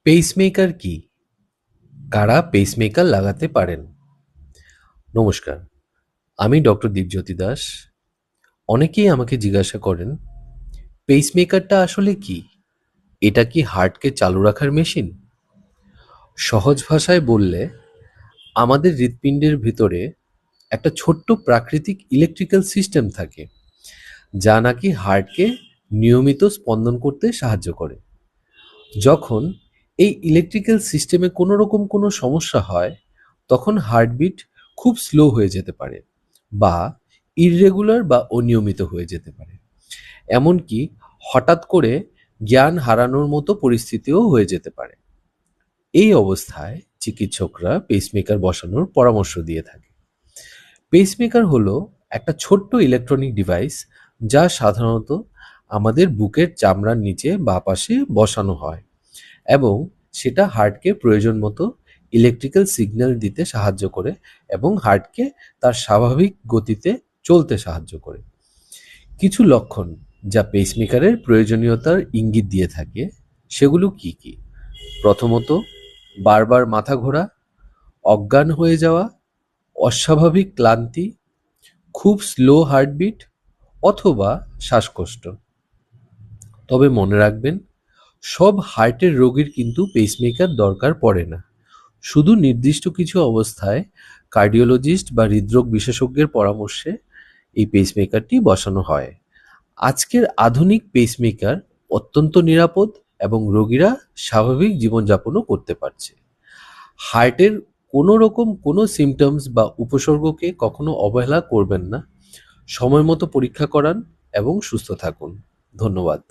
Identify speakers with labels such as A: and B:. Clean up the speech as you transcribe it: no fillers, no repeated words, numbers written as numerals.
A: Pacemaker কি? কারা pacemaker লাগাতে পারেন? নমস্কার, আমি ডক্টর দীপজ্যোতি দাস। অনেকেই আমাকে জিজ্ঞাসা করেন, পেসমেকারটা আসলে কি? এটা কি হার্টকে চালু রাখার মেশিন? সহজ ভাষায় বললে, আমাদের হৃৎপিণ্ডের ভিতরে একটা ছোট্ট প্রাকৃতিক ইলেকট্রিক্যাল সিস্টেম থাকে, যা নাকি হার্টকে নিয়মিত স্পন্দন করতে সাহায্য করে। যখন এই ইলেকট্রিক্যাল সিস্টেমে কোনো রকম কোনো সমস্যা হয়, তখন হার্টবিট খুব স্লো হয়ে যেতে পারে বা ইররেগুলার বা অনিয়মিত হয়ে যেতে পারে। এমনকি হঠাৎ করে জ্ঞান হারানোর মতো পরিস্থিতিও হয়ে যেতে পারে। এই অবস্থায় চিকিৎসকরা পেসমেকার বসানোর পরামর্শ দিয়ে থাকে। পেসমেকার হলো একটা ছোট্ট ইলেকট্রনিক ডিভাইস, যা সাধারণত আমাদের বুকের চামড়ার নিচে বাঁ পাশে বসানো হয় এবং সেটা হার্টকে প্রয়োজন মতো ইলেকট্রিক্যাল সিগন্যাল দিতে সাহায্য করে এবং হার্টকে তার স্বাভাবিক গতিতে চলতে সাহায্য করে। কিছু লক্ষণ যা পেসমেকারের প্রয়োজনীয়তার ইঙ্গিত দিয়ে থাকে, সেগুলো কি কি? প্রথমত, বারবার মাথা ঘোরা, অজ্ঞান হয়ে যাওয়া, অস্বাভাবিক ক্লান্তি, খুব স্লো হার্টবিট অথবা শ্বাসকষ্ট। তবে মনে রাখবেন, সব হার্টের রোগীর কিন্তু পেসমেকার দরকার পড়ে না। শুধু নির্দিষ্ট কিছু অবস্থায় কার্ডিওলজিস্ট বা হৃদরোগ বিশেষজ্ঞের পরামর্শে এই পেসমেকারটি বসানো হয়। আজকের আধুনিক পেসমেকার অত্যন্ত নিরাপদ এবং রোগীরা স্বাভাবিক জীবনযাপনও করতে পারছে। হার্টের কোনো রকম কোনো সিমটমস বা উপসর্গকে কখনো অবহেলা করবেন না। সময় মতো পরীক্ষা করান এবং সুস্থ থাকুন। ধন্যবাদ।